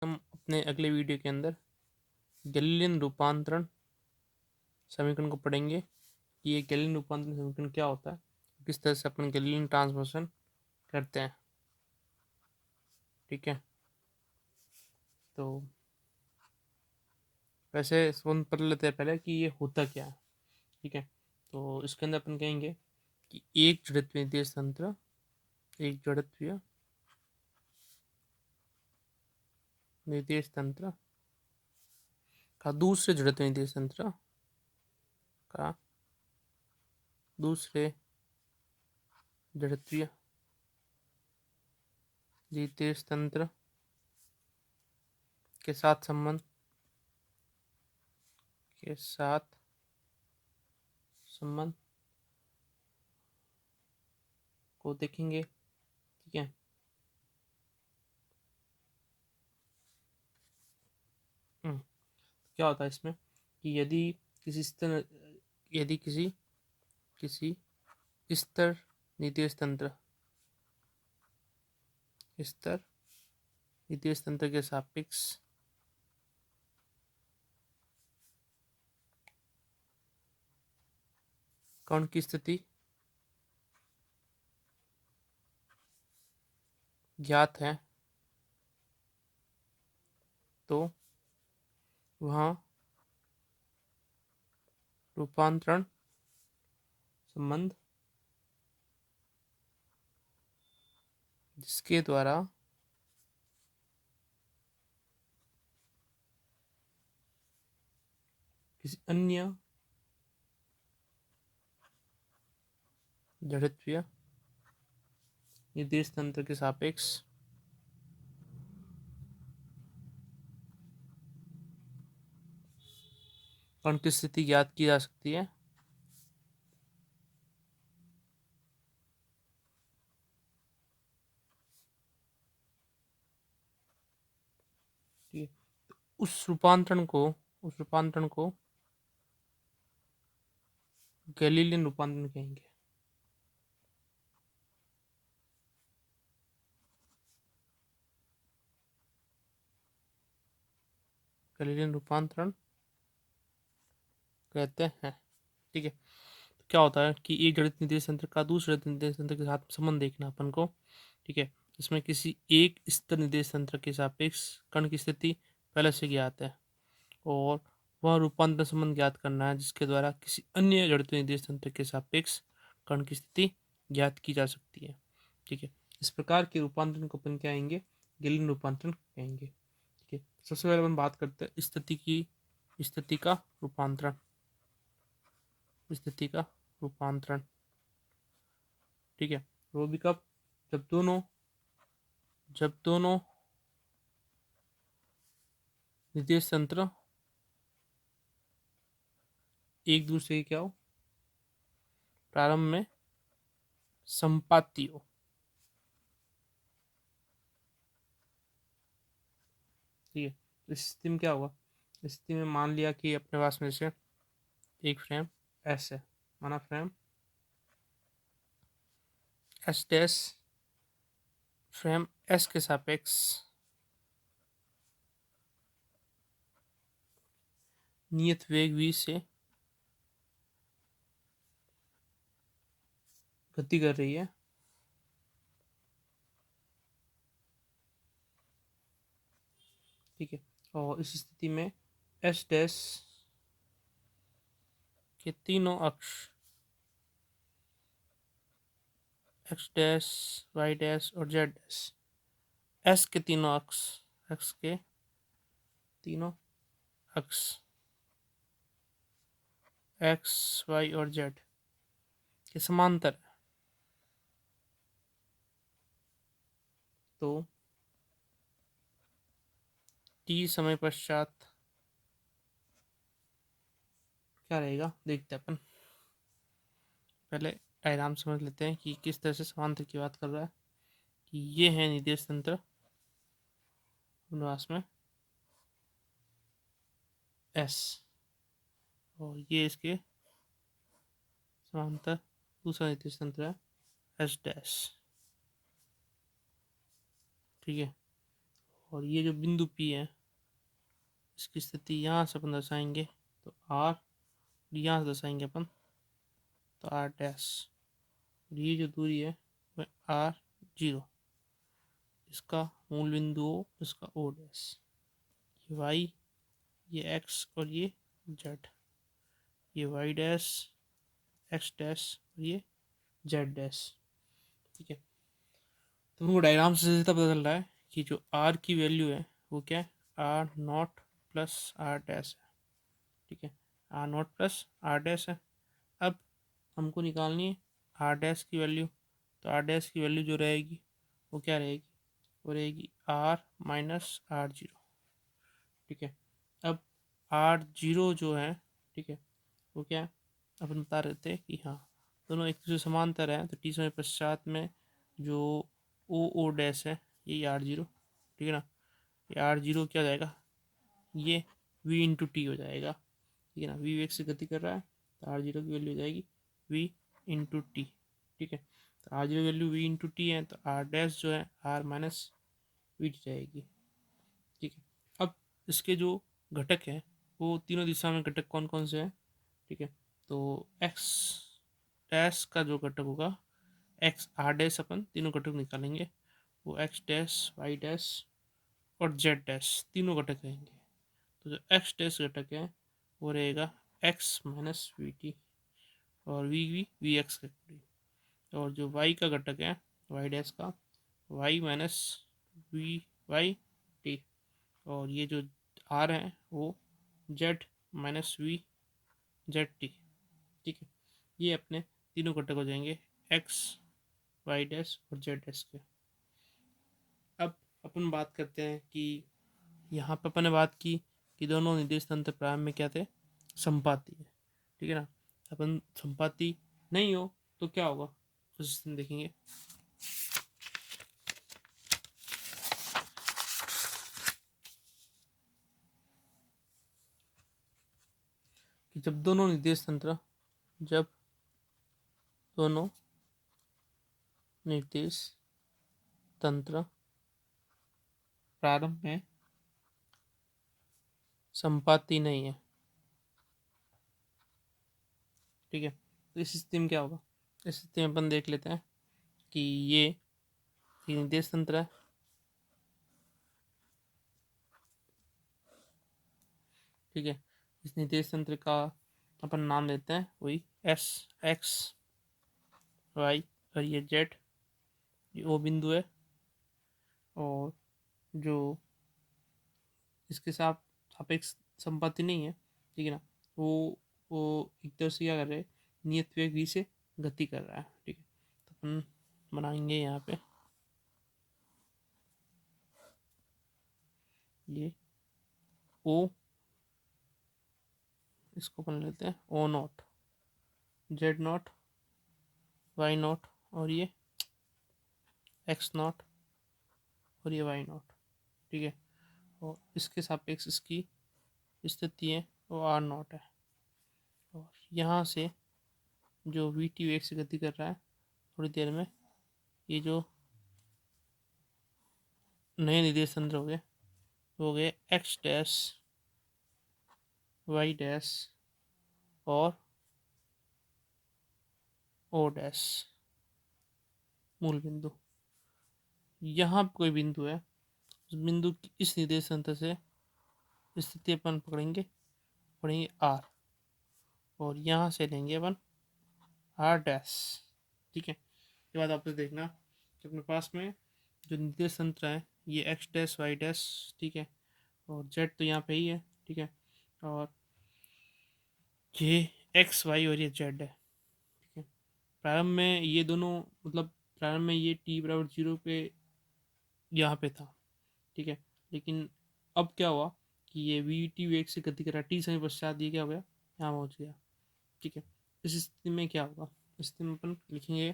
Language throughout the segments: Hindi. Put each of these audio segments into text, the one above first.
हम अपने अगले वीडियो के अंदर गैलीलियन रूपांतरण समीकरण को पढ़ेंगे कि ये गैलीलियन रूपांतरण समीकरण क्या होता है, किस तरह से अपन गैलीलियन ट्रांसफॉर्मेशन करते हैं। ठीक है, तो वैसे हम पढ़ लेते हैं पहले कि ये होता क्या है। ठीक है, तो इसके अंदर अपन कहेंगे कि एक जड़त्वीय निर्देश तंत्र का दूसरे जड़त्वीय निर्देश तंत्र का दूसरे जड़त्वीय निर्देश तंत्र के साथ संबंध को देखेंगे। ठीक है, क्या होता है इसमें कि यदि किसी स्तर निर्देश तंत्र के सापेक्ष कण की स्थिति ज्ञात है तो वह रूपांतरण संबंध जिसके द्वारा किसी अन्य जड़त्वीय निर्देश तंत्र के सापेक्ष कण की स्थिति ज्ञात की जा सकती है। ठीक है, तो उस रूपांतरण को गैलीलियन रूपांतरण कहेंगे। गैलीलियन रूपांतरण कहते हैं। ठीक है, तो क्या होता है कि एक जड़ित निर्देश तंत्र का दूसरे जड़ित निर्देश तंत्र के साथ संबंध देखना अपन को। ठीक है, इसमें किसी एक स्तर निर्देश तंत्र के सापेक्ष कण की स्थिति पहले से ज्ञात है और वह रूपांतरण संबंध ज्ञात करना है जिसके द्वारा किसी अन्य जड़ित निर्देश तंत्र के सापेक्ष कण की स्थिति ज्ञात की जा सकती है। ठीक है, इस प्रकार के रूपांतरण को अपन क्या कहेंगे, गैलीलियन रूपांतरण कहेंगे। ठीक है, सबसे पहले अपन बात करते हैं स्थिति का रूपांतरण। ठीक है, वो भी कब, जब दोनों निर्देश तंत्र एक दूसरे के क्या हो, प्रारंभ में संपाती हो। ठीक है, तो इस स्थिति में क्या होगा, इस स्थिति में मान लिया कि अपने पास में से एक फ्रेम एस है, माना frame S dash frame S के सापेक्ष नियत वेग v से गति कर रही है। ठीक है, और इस स्थिति में एस डैश के तीनों अक्ष एक्स डैश वाई डैश और जेड डैश एक्स के तीनों अक्ष एक्स वाई और जेड के समांतर है। तो टी समय पश्चात क्या रहेगा देखते हैं अपन। पहले डायग्राम समझ लेते हैं कि किस तरह से समांतर की बात कर रहा है। कि ये है निर्देश तंत्र अनुनास में एस और ये इसके समांतर दूसरा निर्देश तंत्र है एस डैश। ठीक है, और ये जो बिंदु P है इसकी स्थिति यहाँ से अपन दर्शाएंगे तो R, यहाँ से दर्शाएंगे अपन तो R डैश। ये जो दूरी है वह R0, इसका मूल बिंदु O, इसका O डैश। ये Y, ये X और ये Z, ये Y डैश, X डैश और ये Z डैश। ठीक है, तो हमको डायग्राम से सीधा पता चल रहा है कि जो R की वैल्यू है वो क्या है, R0 प्लस R डैश है। ठीक है, R0 प्लस R डैश है। अब हमको निकालनी है R डैश की वैल्यू, तो R डैश की वैल्यू जो रहेगी वो क्या रहेगी, वो रहेगी R माइनस R0। ठीक है, अब R0 जो है, ठीक है, वो क्या है, अपन बता रहे थे कि हाँ दोनों एक दूसरे समांतर है, तो टी समय पश्चात में जो ओ डैश है ये R0, ठीक है ना, ये R0 क्या हो जाएगा, ये V इंटू टी हो जाएगा। ठीक है ना, V वेग से गति कर रहा है तो R0 की वैल्यू हो जाएगी V इंटू टी। ठीक है, तो R0 value V into T है तो R डैश जो है R माइनस V टी जाएगी। ठीक है, अब इसके जो घटक हैं वो तीनों दिशा में घटक कौन कौन से हैं। ठीक है, तो एक्स डैश का जो घटक होगा, एक्स आर डैश अपन तीनों घटक निकालेंगे, वो एक्स डैश, वाई डैश और जेड डैश तीनों घटक रहेंगे। तो जो एक्स डैश घटक है वो रहेगा एक्स माइनस वी टी और वी एक्स का, और जो वाई का घटक है वाई डैश का, y minus v y t, और ये जो आर है वो z minus v z t. ठीक है, ये अपने तीनों घटक हो जाएंगे एक्स वाई डैश और जेड डैश के। अब अपन बात करते हैं कि यहाँ पे अपन ने बात की कि दोनों निर्देश तंत्र प्रारंभ में क्या थे, संपाती है। ठीक है ना, अपन संपाती नहीं हो तो क्या होगा उस दिन देखेंगे। कि जब दोनों निर्देश तंत्र, जब दोनों निर्देश तंत्र प्रारंभ में संपाती नहीं है। ठीक है, तो इस स्थिति में क्या होगा, इस स्थिति में अपन देख लेते हैं कि ये निर्देश तंत्र है। ठीक है, इस निर्देश तंत्र का अपन नाम देते हैं वही एस एक्स वाई और ये जेड, ये ओ बिंदु है, और जो इसके साथ सापेक्ष संपत्ति नहीं है, ठीक है ना, वो एक तरह से क्या कर रहे हैं, नियत वेग v से गति कर रहा है। ठीक है, तो अपन बनाएंगे यहाँ पे ये ओ, इसको अपन लेते हैं o naught, z naught, y naught और ये एक्स नॉट और ये वाई नॉट। ठीक है, और इसके सापेक्ष इसकी स्थिति है वो आर नॉट है, और यहाँ से जो वी टी वेग से गति कर रहा है थोड़ी देर में, ये जो नए निर्देश तंत्र हो गए एक्स डैश, वाई डैश और ओ डैश मूल बिंदु। यहाँ कोई बिंदु है, उस बिंदु की इस निर्देश तंत्र से स्थिति अपन पढ़ेंगे आर, और यहाँ से लेंगे अपन आर डैश। ठीक है, ये बात आपसे देखना कि अपने पास में जो निर्देश तंत्र है ये एक्स डैश वाई डैश, ठीक है, और जेड तो यहाँ पे ही है। ठीक है, और ये एक्स वाई और ये जेड है। ठीक है, प्रारंभ में ये दोनों, मतलब प्रारंभ में ये टी बराबर 0 पे यहाँ पे था। ठीक है, लेकिन अब क्या हुआ कि ये वी टी वेग से गति करा, टी समय पश्चात ये क्या हो गया, यहाँ पहुँच गया। ठीक है, इस स्थिति में क्या होगा, इस स्थिति में अपन लिखेंगे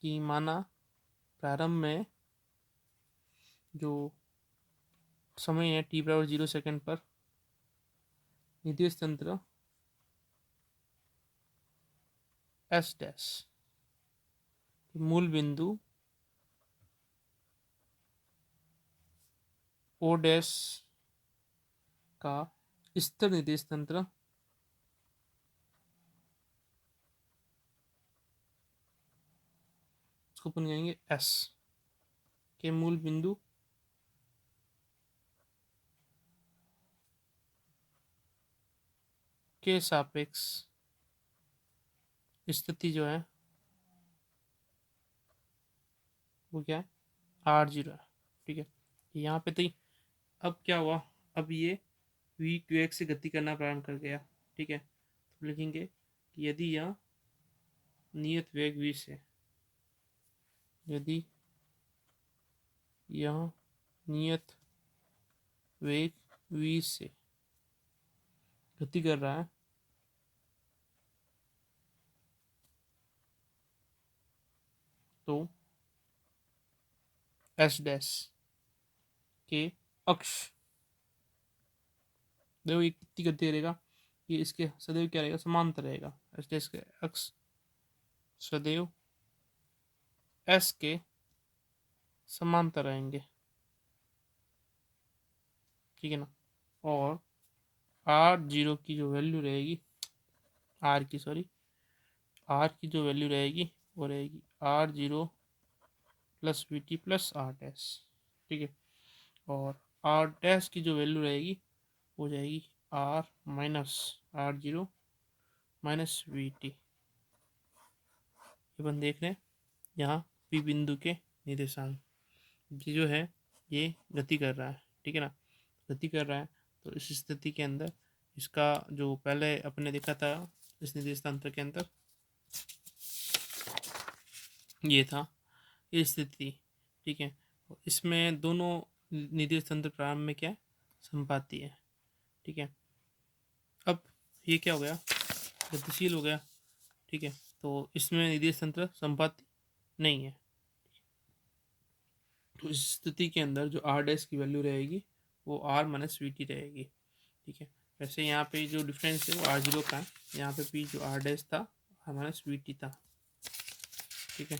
कि माना प्रारंभ में जो समय है टी बराबर 0 सेकेंड पर निर्देश तंत्र एस डैश मूल बिंदु ओ डैश का स्थिर निर्देश तंत्र उसको अपन कहेंगे एस के मूल बिंदु के सापेक्ष स्थिति जो है वो क्या है, R0 है। ठीक है, यहाँ पे तो अब क्या हुआ, अब ये v क्यू एक्स से गति करना प्रारंभ कर गया। ठीक है, तो लिखेंगे कि यदि यह नियत वेग v से, यदि यह नियत वेग v से गति कर रहा है तो एस डैश के अक्ष, देखो ये कितनी गति करेगा, ये इसके सदैव क्या रहेगा, समांतर रहेगा। एस डैश के अक्ष सदैव एस के समांतर रहेंगे। ठीक है ना, और R0 की जो वैल्यू रहेगी, आर की जो वैल्यू रहेगी वो रहेगी R0 plus v t plus r dash. ठीक है, और आर डैश की जो वैल्यू रहेगी हो जाएगी R minus R0 minus v T. ये अपन देख रहे हैं यहाँ पी बिंदु के निर्देशांक, ये जो है ये गति कर रहा है। ठीक है ना, गति कर रहा है, तो इस स्थिति के अंदर इसका जो पहले अपने देखा था इस निर्देश तंत्र के अंदर, ये था ये स्थिति। ठीक है, इसमें दोनों निर्देश तंत्र प्रारंभ में क्या है, संपाती है। ठीक है, अब ये क्या हो गया, गतिशील हो गया। ठीक है, तो इसमें निर्देश तंत्र संपाती नहीं है, तो इस स्थिति के अंदर जो आर डैश की वैल्यू रहेगी वो आर माइनस वी टी रहेगी। ठीक है, वैसे यहाँ पे जो डिफरेंस है वो R0 का है, यहाँ पे भी जो आर डैश था आर माइनस वी टी था। ठीक है,